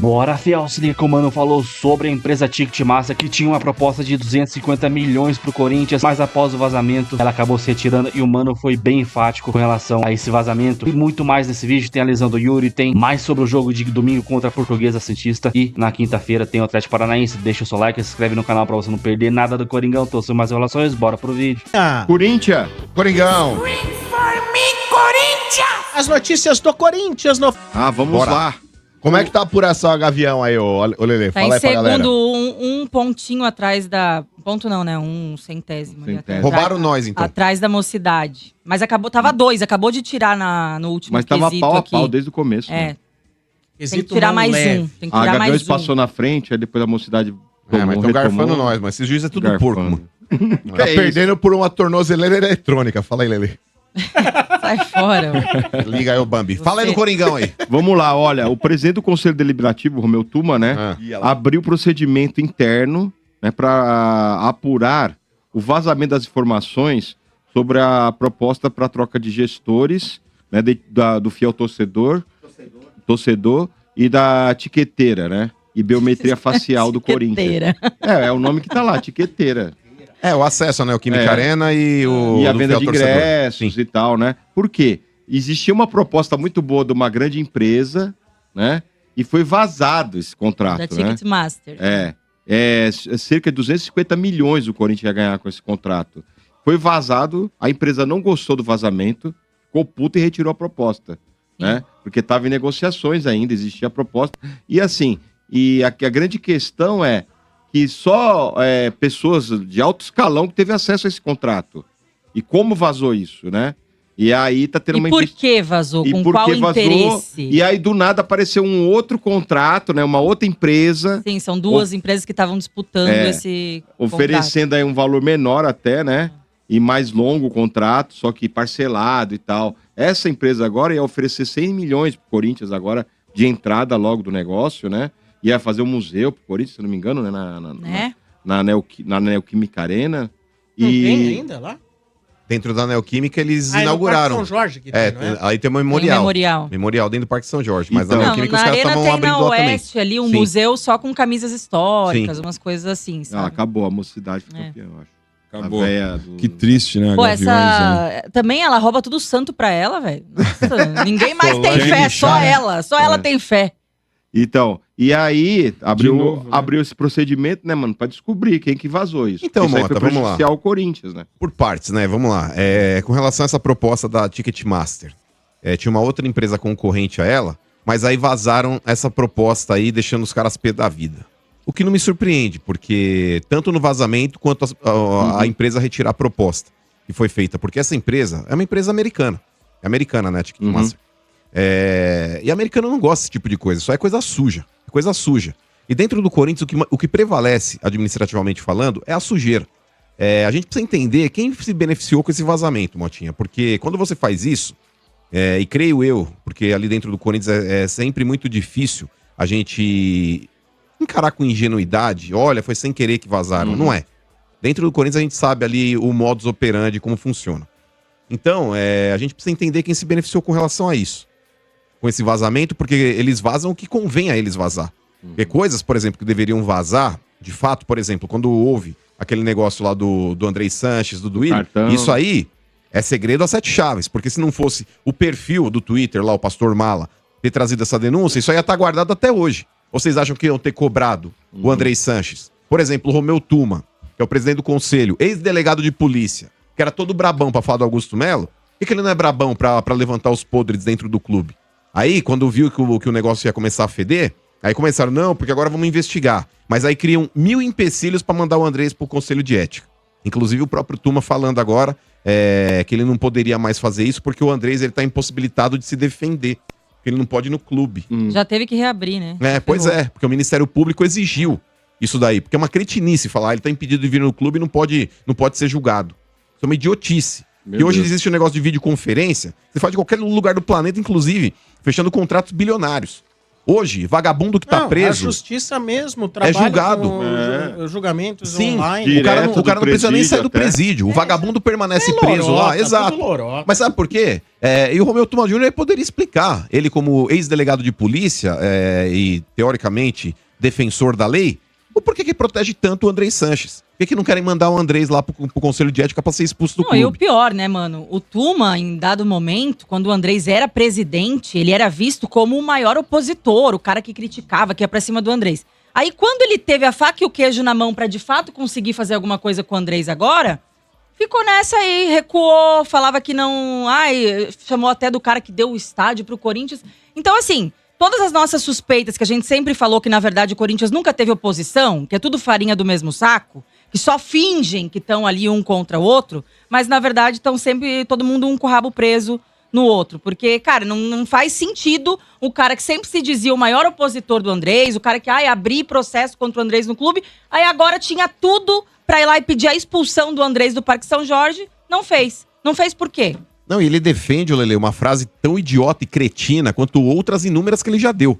Bora, fiel, se liga que o Mano falou sobre a empresa Ticketmaster que tinha uma proposta de 250 milhões pro Corinthians, mas após o vazamento, ela acabou se retirando e o Mano foi bem enfático com relação a esse vazamento. E muito mais nesse vídeo, tem a lesão do Yuri, tem mais sobre o jogo de domingo contra a Portuguesa Santista e na quinta-feira tem o Atlético Paranaense. Deixa o seu like, se inscreve no canal pra você não perder nada do Coringão. Tô sem mais relações, bora pro vídeo. Corinthians. Coringão. As notícias do Corinthians no... Vamos Bora. lá. Como é que tá a apuração a Gavião aí, ô Lelê? Tá Fala em aí pra galera. segundo, um pontinho atrás da... Ponto não, né? Um centésimo. ali atrás. Roubaram nós, então. Atrás da Mocidade. Mas tava 2, acabou de tirar no último Mas tava quesito pau a aqui. pau desde o começo. É, né? tem que tirar mais um. Tem que A tirar Gaviões mais um. passou na frente, aí depois a Mocidade Mas estão garfando nós, mas esses juízes é tudo porco, mano. Tá é perdendo por uma tornozeleira eletrônica. Fala aí, Lelê. Sai fora. Liga aí, o Bambi. Fala aí do Coringão aí. Vamos lá, olha, o presidente do Conselho Deliberativo, Romeu Tuma, né, abriu procedimento interno, né, para apurar o vazamento das informações sobre a proposta para troca de gestores, né, do fiel torcedor e da tiqueteira, né, e biometria facial do Corinthians. É o nome que tá lá, tiqueteira. O acesso à Neoquímica Arena e a do venda fiel de torcedor. ingressos e tal, né? Por quê? Existia uma proposta muito boa de uma grande empresa, né? E foi vazado esse contrato, Da né? Ticketmaster. Cerca de 250 milhões o Corinthians ia ganhar com esse contrato. Foi vazado, a empresa não gostou do vazamento, ficou puta e retirou a proposta, né? Porque estava em negociações ainda, existia a proposta. E assim, a grande questão é que só pessoas de alto escalão que teve acesso a esse contrato. E como vazou isso, né? E aí tá tendo E por que vazou? Com qual interesse? E aí do nada apareceu um outro contrato, né? Uma outra empresa. Sim, são duas empresas que estavam disputando esse oferecendo aí um valor menor até, né? E mais longo o contrato, só que parcelado e tal. Essa empresa agora ia oferecer 100 milhões pro Corinthians agora, de entrada logo do negócio, né? Ia fazer um museu pro Corinthians, se não me engano, né? Na Neoquímica Arena. Não tem ainda lá? Dentro da Neoquímica eles inauguraram. No Parque São Jorge que tem, não é? Aí tem um memorial. memorial. Memorial dentro do Parque São Jorge. Mas Então, na Neoquímica os caras Arena estavam tem abrindo na lá também. Oeste ali um Sim. museu só com camisas históricas, Sim. umas coisas assim, sabe? Acabou, a mocidade foi campeã, eu acho. Acabou. A véia do... Que triste, né? Pô, Gaviões, né? essa... Também ela rouba tudo santo pra ela, velho. Nossa, ninguém mais tem Solange fé, Michá, só né? ela. Só ela tem fé. Então, e aí novo, né? abriu esse procedimento, né, mano, pra descobrir quem que vazou isso. Então, isso aí Mota, foi vamos lá. prejudicial ao Corinthians, né? Por partes, né? Vamos lá. Com relação a essa proposta da Ticketmaster, tinha uma outra empresa concorrente a ela, mas aí vazaram essa proposta aí, deixando os caras pé da vida. O que não me surpreende, porque tanto no vazamento quanto a empresa retirar a proposta que foi feita, porque essa empresa é uma empresa americana. É americana, né, a Ticketmaster. E americano não gosta desse tipo de coisa, só é coisa suja. É coisa suja. E dentro do Corinthians, o que prevalece, administrativamente falando, é a sujeira. A gente precisa entender quem se beneficiou com esse vazamento, Motinha. Porque quando você faz isso, e creio eu, porque ali dentro do Corinthians é sempre muito difícil a gente encarar com ingenuidade, olha, foi sem querer que vazaram. Não é. Dentro do Corinthians a gente sabe ali o modus operandi, como funciona. Então, a gente precisa entender quem se beneficiou com relação a isso. Com esse vazamento, porque eles vazam o que convém a eles vazar. Porque coisas, por exemplo, que deveriam vazar, de fato, por exemplo, quando houve aquele negócio lá do Andrei Sanches, do Duílio, isso aí é segredo a 7 chaves, porque se não fosse o perfil do Twitter lá, o Pastor Mala, ter trazido essa denúncia, isso aí ia estar guardado até hoje. Ou vocês acham que iam ter cobrado o Andrei Sanches? Por exemplo, o Romeu Tuma, que é o presidente do conselho, ex-delegado de polícia, que era todo brabão pra falar do Augusto Melo, por que ele não é brabão pra levantar os podres dentro do clube? Aí, quando viu que o negócio ia começar a feder, aí começaram, não, porque agora vamos investigar. Mas aí criam 1000 empecilhos pra mandar o Andrés pro Conselho de Ética. Inclusive o próprio Tuma falando agora que ele não poderia mais fazer isso porque o Andrés ele tá impossibilitado de se defender. Ele não pode ir no clube. Já teve que reabrir, né? Pois é, porque o Ministério Público exigiu isso daí. Porque é uma cretinice falar, ele tá impedido de vir no clube e não pode ser julgado. Isso é uma idiotice. E hoje existe um negócio de videoconferência, você faz de qualquer lugar do planeta, inclusive, fechando contratos bilionários. Hoje, vagabundo que tá Não, preso... A justiça mesmo trabalha julgado. com julgamentos Sim, online. o cara não precisa nem sair do até. presídio. O vagabundo permanece É preso lorota, lá, exato. tudo lorota. Mas sabe por quê? E o Romeu Tuma Júnior poderia explicar. Ele, como ex-delegado de polícia e, teoricamente, defensor da lei, o porquê que protege tanto o Andrés Sanches? Por que não querem mandar o Andrés lá pro Conselho de Ética pra ser expulso do Não, clube? e o pior, né, mano? O Tuma, em dado momento, quando o Andrés era presidente, ele era visto como o maior opositor, o cara que criticava, que ia pra cima do Andrés. Aí, quando ele teve a faca e o queijo na mão pra de fato conseguir fazer alguma coisa com o Andrés agora, ficou nessa aí, recuou, falava que não... Ai, chamou até do cara que deu o estádio pro Corinthians. Então, assim, todas as nossas suspeitas, que a gente sempre falou que, na verdade, o Corinthians nunca teve oposição, que é tudo farinha do mesmo saco, que só fingem que estão ali um contra o outro, mas, na verdade, estão sempre todo mundo um com o rabo preso no outro. Porque, cara, não faz sentido o cara que sempre se dizia o maior opositor do Andrés, o cara que, abrir processo contra o Andrés no clube, aí agora tinha tudo pra ir lá e pedir a expulsão do Andrés do Parque São Jorge, não fez. Não fez por quê? Não, e ele defende, Lele, uma frase tão idiota e cretina quanto outras inúmeras que ele já deu.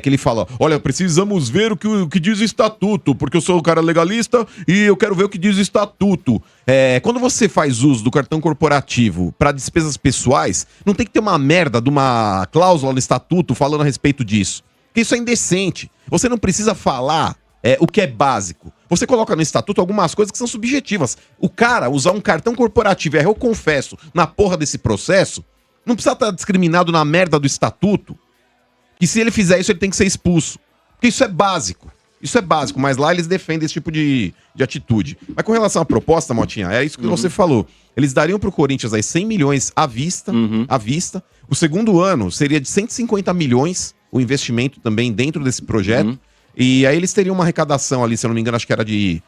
Que ele fala, olha, precisamos ver o que diz o estatuto, porque eu sou o cara legalista e eu quero ver o que diz o estatuto. Quando você faz uso do cartão corporativo para despesas pessoais, não tem que ter uma merda de uma cláusula no estatuto falando a respeito disso. Porque isso é indecente. Você não precisa falar o que é básico. Você coloca no estatuto algumas coisas que são subjetivas. O cara usar um cartão corporativo, eu confesso, na porra desse processo, não precisa estar discriminado na merda do estatuto. Que se ele fizer isso, ele tem que ser expulso. Porque isso é básico. Isso é básico, mas lá eles defendem esse tipo de atitude. Mas com relação à proposta, Motinha, é isso que você falou. Eles dariam pro Corinthians aí 100 milhões à vista. O segundo ano seria de 150 milhões o investimento também dentro desse projeto. E aí eles teriam uma arrecadação ali, se eu não me engano, acho que era de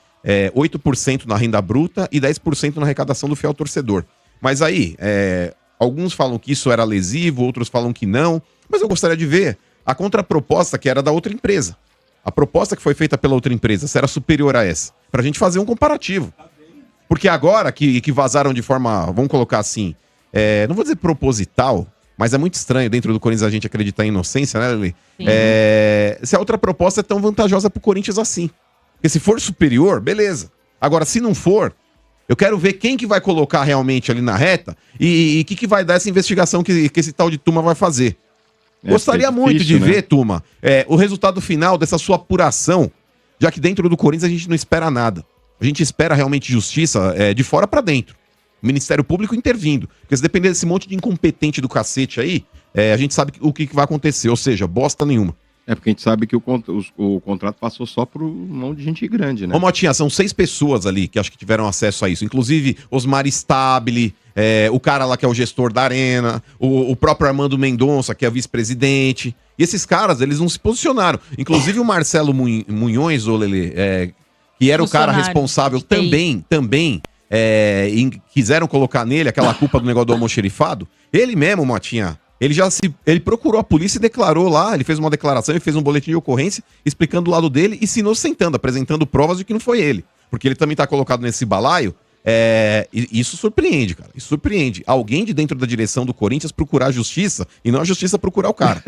8% na renda bruta e 10% na arrecadação do fiel torcedor. Mas aí, alguns falam que isso era lesivo, outros falam que não. Mas eu gostaria de ver a contraproposta que era da outra empresa. A proposta que foi feita pela outra empresa, se era superior a essa. Pra gente fazer um comparativo. Porque agora que vazaram de forma, vamos colocar assim, não vou dizer proposital, mas é muito estranho dentro do Corinthians a gente acreditar em inocência, né, Lili? Se a outra proposta é tão vantajosa pro Corinthians assim. Porque se for superior, beleza. Agora, se não for, eu quero ver quem que vai colocar realmente ali na reta e o que vai dar essa investigação que esse tal de Tuma vai fazer. Gostaria muito de ver, Tuma, o resultado final dessa sua apuração, já que dentro do Corinthians a gente não espera nada. A gente espera realmente justiça de fora pra dentro. O Ministério Público intervindo. Porque se depender desse monte de incompetente do cacete aí, a gente sabe o que vai acontecer. Ou seja, bosta nenhuma. Porque a gente sabe que o contrato passou só por mão de gente grande, né? Ô, Motinha, são 6 pessoas ali que acho que tiveram acesso a isso. Inclusive, Osmar Stabile, o cara lá que é o gestor da Arena, o próprio Armando Mendonça, que é vice-presidente. E esses caras, eles não se posicionaram. Inclusive o Marcelo Munhões, ô Lelê, que era o cara responsável também, quiseram colocar nele aquela culpa do negócio do almoxerifado. Ele mesmo, Motinha, ele procurou a polícia e declarou lá, ele fez uma declaração, ele fez um boletim de ocorrência explicando o lado dele e se inocentando, apresentando provas de que não foi ele. Porque ele também tá colocado nesse balaio. Isso surpreende, cara. Isso surpreende. Alguém de dentro da direção do Corinthians procurar a justiça e não a justiça procurar o cara.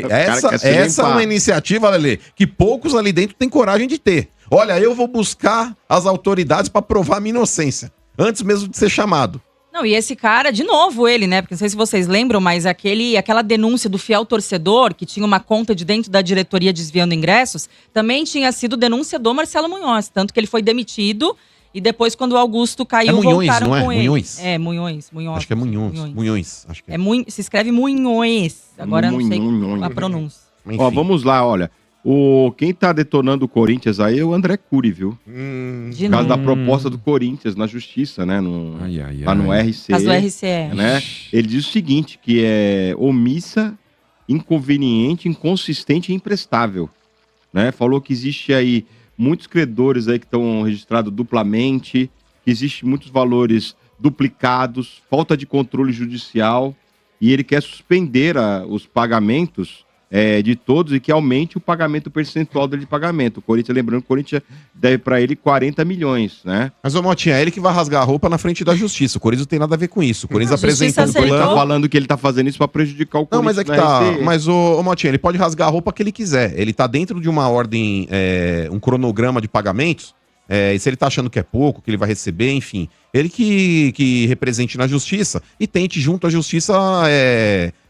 Essa é uma iniciativa, Lelê, que poucos ali dentro têm coragem de ter. Olha, eu vou buscar as autoridades pra provar a minha inocência, antes mesmo de ser chamado. Não, e esse cara, de novo ele, né? Porque não sei se vocês lembram, mas aquela denúncia do fiel torcedor, que tinha uma conta de dentro da diretoria desviando ingressos, também tinha sido denúncia do Marcelo Munhoz. Tanto que ele foi demitido e depois, quando o Augusto caiu, Munhões, voltaram não é? com ele. Munhões? Munhões. Acho que é Munhões. Acho que é. Se escreve Munhões. Agora eu não sei a pronúncia. Enfim. Ó, vamos lá, olha. Quem tá detonando o Corinthians aí é o André Cury, viu? De Por causa da novo. proposta do Corinthians na justiça, né? Tá no RCE. Caso do RCE. Né? Ele diz o seguinte, que é omissa, inconveniente, inconsistente e imprestável. Né? Falou que existe aí muitos credores aí que estão registrados duplamente, que existe muitos valores duplicados, falta de controle judicial, e ele quer suspender os pagamentos de todos e que aumente o pagamento percentual dele de pagamento. O Corinthians, lembrando que o Corinthians deve para ele 40 milhões, né? Mas, ô Motinha, é ele que vai rasgar a roupa na frente da justiça. O Corinthians não tem nada a ver com isso. O Corinthians apresentou um Ele tá plano. falando que ele tá fazendo isso para prejudicar o Não, Corinthians. mas é que na tá. RCE. Mas, ô Motinha, ele pode rasgar a roupa que ele quiser. Ele tá dentro de uma ordem, um cronograma de pagamentos. E se ele tá achando que é pouco, que ele vai receber, enfim. Ele que represente na justiça e tente, junto à justiça,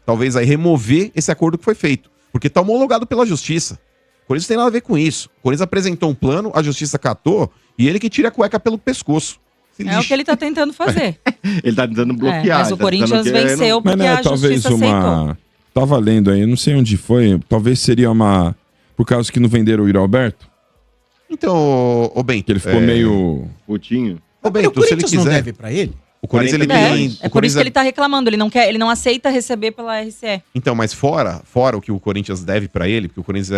talvez aí remover esse acordo que foi feito. Porque tá homologado pela justiça. O Corinthians tem nada a ver com isso. O Corinthians apresentou um plano, a justiça catou e ele que tira a cueca pelo pescoço. É o que ele tá tentando fazer. Ele tá tentando bloquear. Mas o tá Corinthians tentando que- venceu Mas porque não é a talvez justiça aceitou. Tava lendo aí, não sei onde foi. Talvez seria uma. Por causa que não venderam o Yuri Alberto? Então, ô Bento. Que ele ficou meio. Putinho. Ô O Bento, se ele Corinthians não quiser. deve pra ele? O Corinthians ele 40 tem. milhões. É por isso que ele tá reclamando, ele não aceita receber pela RCE. Então, mas fora o que o Corinthians deve pra ele, porque o Corinthians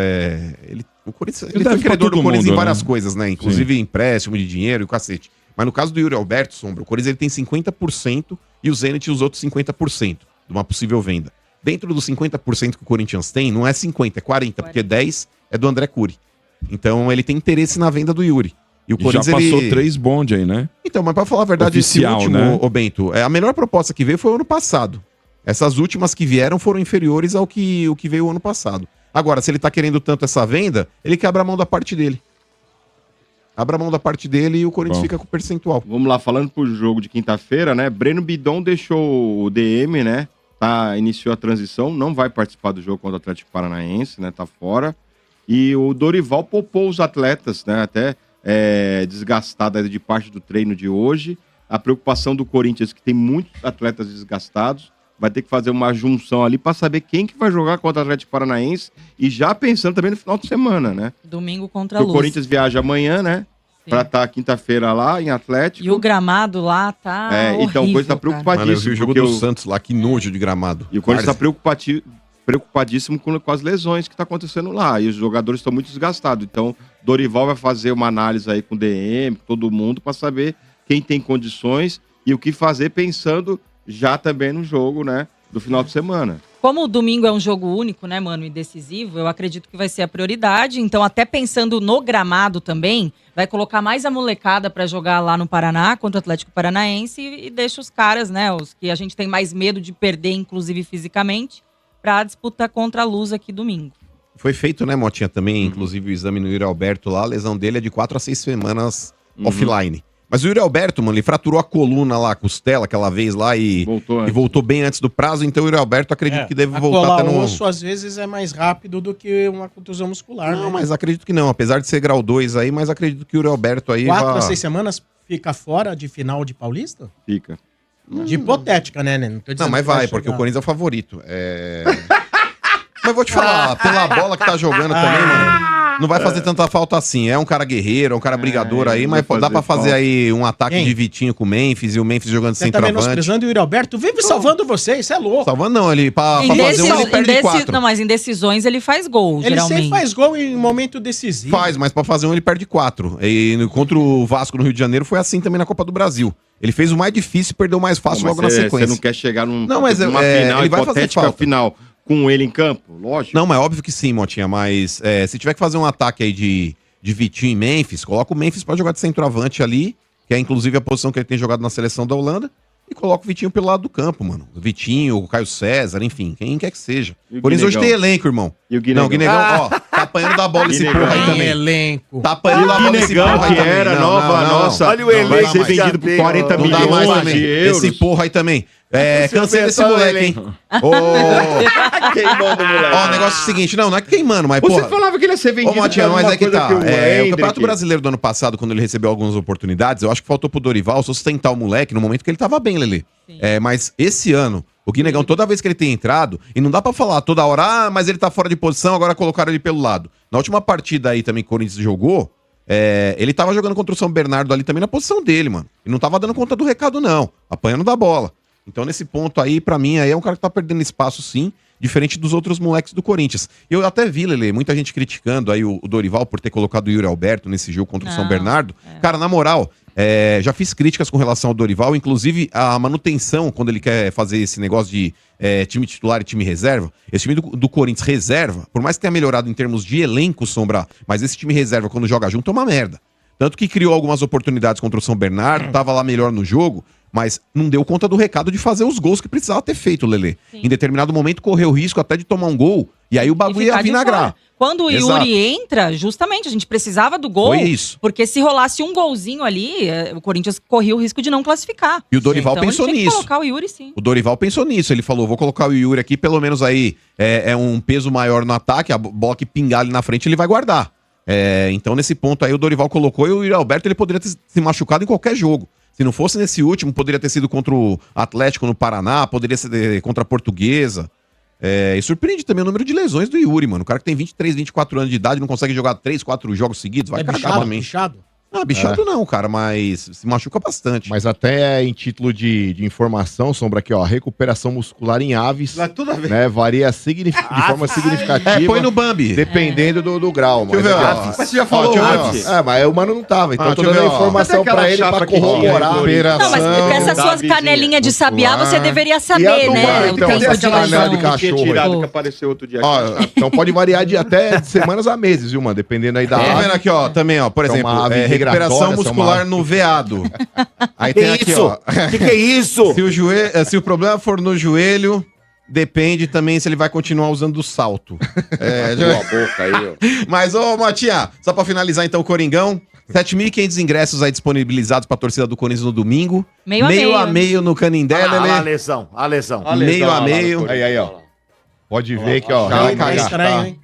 o Corinthians Ele ele deve foi pra credor do todo Corinthians mundo, em várias né? coisas, né? Inclusive empréstimo de dinheiro e o cacete. Mas no caso do Yuri Alberto, Sombra, o Corinthians ele tem 50% e o Zenit os outros 50% de uma possível venda. Dentro dos 50% que o Corinthians tem, não é 50, é 40, porque 10 é do André Cury. Então ele tem interesse na venda do Yuri. E o E já Corinthians passou ele... 3 bonde aí, né? Então, mas pra falar a verdade, Oficial, esse último, né? ô Bento, a melhor proposta que veio foi o ano passado. Essas últimas que vieram foram inferiores ao que veio o ano passado. Agora, se ele tá querendo tanto essa venda, ele que abra a mão da parte dele. Abra a mão da parte dele e o Corinthians Bom. fica com o percentual. Vamos lá, falando pro jogo de quinta-feira, né? Breno Bidon deixou o DM, né? Iniciou a transição, não vai participar do jogo contra o Atlético Paranaense, né? Tá fora. E o Dorival poupou os atletas, né? Até desgastada de parte do treino de hoje. A preocupação do Corinthians, que tem muitos atletas desgastados, vai ter que fazer uma junção ali para saber quem que vai jogar contra o Atlético Paranaense e já pensando também no final de semana, né? Domingo contra a Porque o Luz. Corinthians viaja amanhã, né? Sim. Pra estar quinta-feira lá em Atlético. E o gramado lá tá então o Corinthians tá horrível, cara. preocupadíssimo. Mano, eu vi o jogo porque do Santos lá, que nojo de gramado. E o Corinthians tá Várzea. preocupadíssimo com as lesões que tá acontecendo lá. E os jogadores estão muito desgastados. Então, Dorival vai fazer uma análise aí com o DM, com todo mundo, para saber quem tem condições e o que fazer pensando já também no jogo, né? Do final de semana. Como o domingo é um jogo único, né, mano, e decisivo, eu acredito que vai ser a prioridade. Então, até pensando no gramado também, vai colocar mais a molecada pra jogar lá no Paraná, contra o Atlético Paranaense, e deixa os caras, né, os que a gente tem mais medo de perder, inclusive fisicamente, pra disputar contra a Luz aqui domingo. Foi feito, né, Motinha, também, inclusive o exame no Yuri Alberto lá, a lesão dele é de 4 a 6 semanas offline. Mas o Yuri Alberto, mano, ele fraturou a coluna lá, a costela, aquela vez lá e voltou bem antes do prazo, então o Yuri Alberto acredito que deve voltar colar até no... osso, às vezes, é mais rápido do que uma contusão muscular, Não, né? mas acredito que não, apesar de ser grau 2 aí, mas acredito que o Yuri Alberto aí 4 vai... a 6 semanas fica fora de final de Paulista? Fica. De hipotética, né? Não, tô dizendo Não, mas que vai, porque o chegar. Corinthians é o favorito. Mas vou te falar, pela bola que tá jogando também, mano, não vai fazer tanta falta assim. É um cara guerreiro, é um cara brigador aí, não mas vai dá pra fazer fazer falta. aí um ataque Quem? de Vitinho com o Memphis e o Memphis jogando Você tá centroavante. menosprezando o Yuri Alberto? Vive salvando você, isso é louco. Salvando não, ele pra fazer um ele perde 4. Não, mas em decisões ele faz gol, Ele geralmente. sempre faz gol em momento decisivo. Faz, mas pra fazer um ele perde 4. E contra o Vasco no Rio de Janeiro foi assim também na Copa do Brasil. Ele fez o mais difícil e perdeu o mais fácil logo na sequência. Você não quer chegar Não, mas numa final ele vai fazer hipotética falta. final com ele em campo? Lógico. Não, mas óbvio que sim, Motinha, mas se tiver que fazer um ataque aí de Vitinho e Memphis, coloca o Memphis pra jogar de centroavante ali, que é inclusive a posição que ele tem jogado na seleção da Holanda, e coloca o Vitinho pelo lado do campo, mano. O Vitinho, o Caio César, enfim, quem quer que seja. E o Por isso hoje Guinegão? tem elenco, irmão. E o Guinegão? Não, o Guinegão, ó, tá apanhando da bola esse Guinegão. porra aí Tem também. elenco. Tá apanhando da bola esse Guinegão, porra aí que também. era Não, nova, não, não. nossa. Olha o vai elenco ser que já vendido por tem, 40 Não dá mais milhões também. de euros. Esse porra aí também. Cancela esse pessoal moleque, hein? Ô, Queimando o moleque. ó, o negócio é o seguinte, não é queimando, mas Você porra... falava que ele ia ser vendido Ô, Motinha, pra mas alguma é que coisa tá. que o O Hendrick- Campeonato Brasileiro do ano passado, quando ele recebeu algumas oportunidades, eu acho que faltou pro Dorival sustentar o moleque no momento que ele tava bem, Lelê. Mas esse ano, o Guinegão, toda vez que ele tem entrado, e não dá pra falar toda hora, mas ele tá fora de posição, agora colocaram ele pelo lado. Na última partida aí também que o Corinthians jogou, ele tava jogando contra o São Bernardo ali também na posição dele, mano. E não tava dando conta do recado, não. Apanhando da bola. Então, nesse ponto aí, pra mim, aí é um cara que tá perdendo espaço, sim, diferente dos outros moleques do Corinthians. Eu até vi, Lelê, muita gente criticando aí o Dorival por ter colocado o Yuri Alberto nesse jogo contra o São Não, Bernardo. Cara, na moral, Já fiz críticas com relação ao Dorival, inclusive a manutenção, quando ele quer fazer esse negócio de time titular e time reserva. Esse time do Corinthians reserva, por mais que tenha melhorado em termos de elenco, Sombra, mas esse time reserva, quando joga junto, é uma merda. Tanto que criou algumas oportunidades contra o São Bernardo, tava lá melhor no jogo, mas não deu conta do recado de fazer os gols que precisava ter feito, Lelê. Em determinado momento correu o risco até de tomar um gol, e aí o bagulho ia vinagrar. Quando o Yuri entra, justamente, a gente precisava do gol. Foi isso. Porque se rolasse um golzinho ali, o Corinthians corria o risco de não classificar. E o Dorival pensou ele tinha nisso. que colocar o Yuri, sim. O Dorival pensou nisso. Ele falou, vou colocar o Yuri aqui, pelo menos aí é um peso maior no ataque, a bola que pingar ali na frente ele vai guardar. Então nesse ponto aí o Dorival colocou e o Yuri Alberto ele poderia ter se machucado em qualquer jogo. Se não fosse nesse último, poderia ter sido contra o Atlético no Paraná, poderia ser contra a Portuguesa. E surpreende também o número de lesões do Yuri, mano. O cara que tem 23, 24 anos de idade não consegue jogar 3, 4 jogos seguidos, vai cagar também. Bichado? Ah, bichado não, cara, mas se machuca bastante. Mas até em título de informação, Sombra, aqui, ó, recuperação muscular em aves, Tudo a ver. né, varia de forma significativa. Põe no Bambi. Dependendo do grau. Deixa eu ver, ó. Mas você já falou antes. Mas o mano não tava, então eu tô deixa eu dando ver, ó. informação Cadê aquela pra ele chapa pra que tinha, corroborar. Não, mas com essas suas Davizinha, canelinhas de sabiá, você deveria E a saber, do né? Mano, O então, tempo de essa canela lesão. de cachorro. Tirado que apareceu outro dia. Ó, então pode variar de até de semanas a meses, viu, mano? Dependendo aí da Tá ave. vendo aqui, ó, também, ó, por É exemplo, uma ave recuperação migratória, muscular no veado. Aí Que tem aqui, isso? ó. Que é isso? Se o problema for no joelho, depende também se ele vai continuar usando o salto. Boa boca aí, ó. Mas, ô, Matinha, só pra finalizar então o Coringão, 7.500 ingressos aí disponibilizados pra torcida do Corinthians no domingo. Meio a meio. No Canindé, Olha lá, Lelê. a lesão, a lesão. Meio a meio. Aí, ó. Pode ver que, ó. Tá vai Tá cagar. estranho, hein?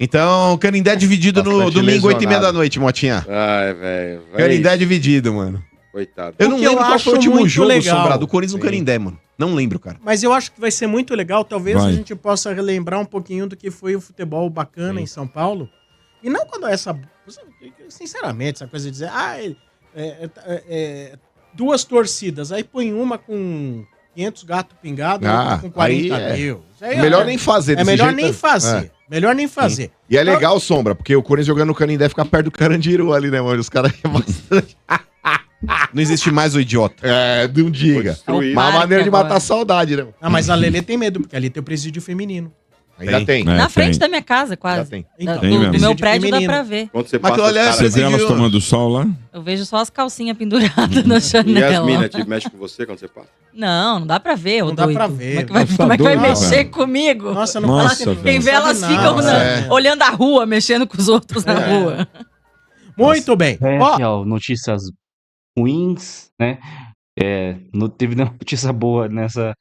Então, Canindé dividido no Bastante domingo, 8h30 lesionado. da noite, Motinha. Ai, velho. Canindé dividido, mano. Coitado. Eu não O que eu lembro qual foi o acho último muito jogo, legal. Sombra, do Corinthians no Canindé, mano. Não lembro, cara. Mas eu acho que vai ser muito legal. Talvez Vai. a gente possa relembrar um pouquinho do que foi o futebol bacana em São Paulo. E não quando sinceramente, essa coisa de dizer, duas torcidas, aí põe uma com 500 gatos pingados, outra com 40 aí mil. Isso aí Melhor nem fazer É desse melhor jeito, nem né? fazer. Melhor nem fazer. E é legal, Sombra, porque o Corinthians jogando no Canindé fica perto do Carandiru ali, né, mano? Os caras é bastante. Não existe mais o idiota. Não diga. Destruído. Uma maneira de agora. matar a saudade, né? Ah, mas a Lelê tem medo, porque ali tem o presídio feminino. Ainda tem. É, Na frente tem. da minha casa, Já quase. tem. Então, Tem do mesmo. meu presídio prédio dá feminino. pra ver. Quando você Mas passa olha, os caras Você vê vídeo- elas tomando sol lá? Eu vejo só as calcinhas penduradas na E janela. as minas te mexem com você quando você passa? Não não dá pra ver, ô Não dá doido. pra ver. Como é que vai Não, mexer velho. comigo? Nossa, não Nossa, parece- velho. Quem vê, elas sabe ficam nada. olhando a rua, mexendo com os outros na rua. Muito bem. Ó, Aqui, ó, notícias ruins, né? Não teve nenhuma notícia boa nessa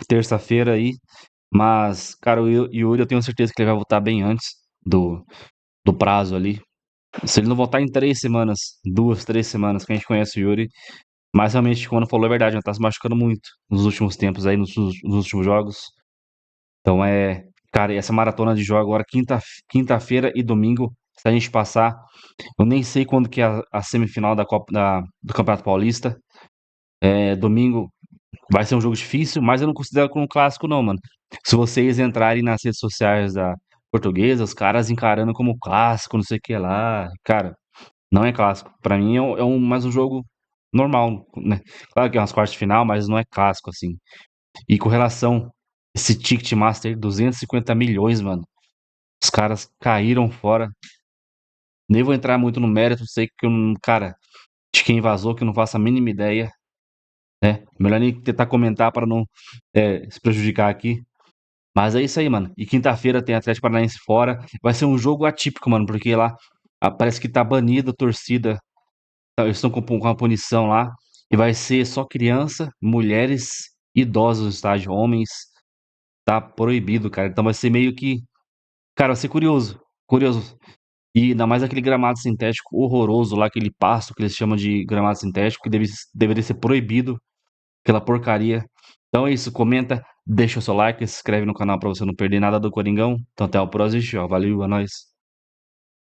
terça-feira aí. Mas, cara, o Yuri, eu tenho certeza que ele vai voltar bem antes do prazo ali. Se ele não voltar em 3 semanas, 2, 3 semanas que a gente conhece o Yuri, mas realmente, quando falou a verdade, ele tá se machucando muito nos últimos tempos aí, nos últimos jogos. Então cara, e essa maratona de jogo agora, quinta-feira e domingo, se a gente passar, eu nem sei quando que é a semifinal do Campeonato Paulista. Domingo vai ser um jogo difícil, mas eu não considero como um clássico não, mano. Se vocês entrarem nas redes sociais da Portuguesa, os caras encarando como clássico, não sei o que lá, cara, não é clássico. Pra mim é mais um jogo normal, né? Claro que é umas quartas de final, mas não é clássico, assim. E com relação a esse Ticketmaster, 250 milhões, mano. Os caras caíram fora. Nem vou entrar muito no mérito, sei que cara, de quem vazou, que eu não faço a mínima ideia. Melhor nem tentar comentar para não se prejudicar aqui. Mas é isso aí, mano. E quinta-feira tem Atlético Paranaense fora. Vai ser um jogo atípico, mano, porque lá parece que tá banido a torcida. Eles estão com uma punição lá. E vai ser só criança, mulheres, idosos no estádio, homens. Tá proibido, cara. Então vai ser meio que... Cara, vai ser curioso. Curioso. E ainda mais aquele gramado sintético horroroso lá, aquele pasto que eles chamam de gramado sintético, que deveria ser proibido. Aquela porcaria. Então é isso, comenta, deixa o seu like, se inscreve no canal pra você não perder nada do Coringão. Então até o próximo, valeu, é nóis.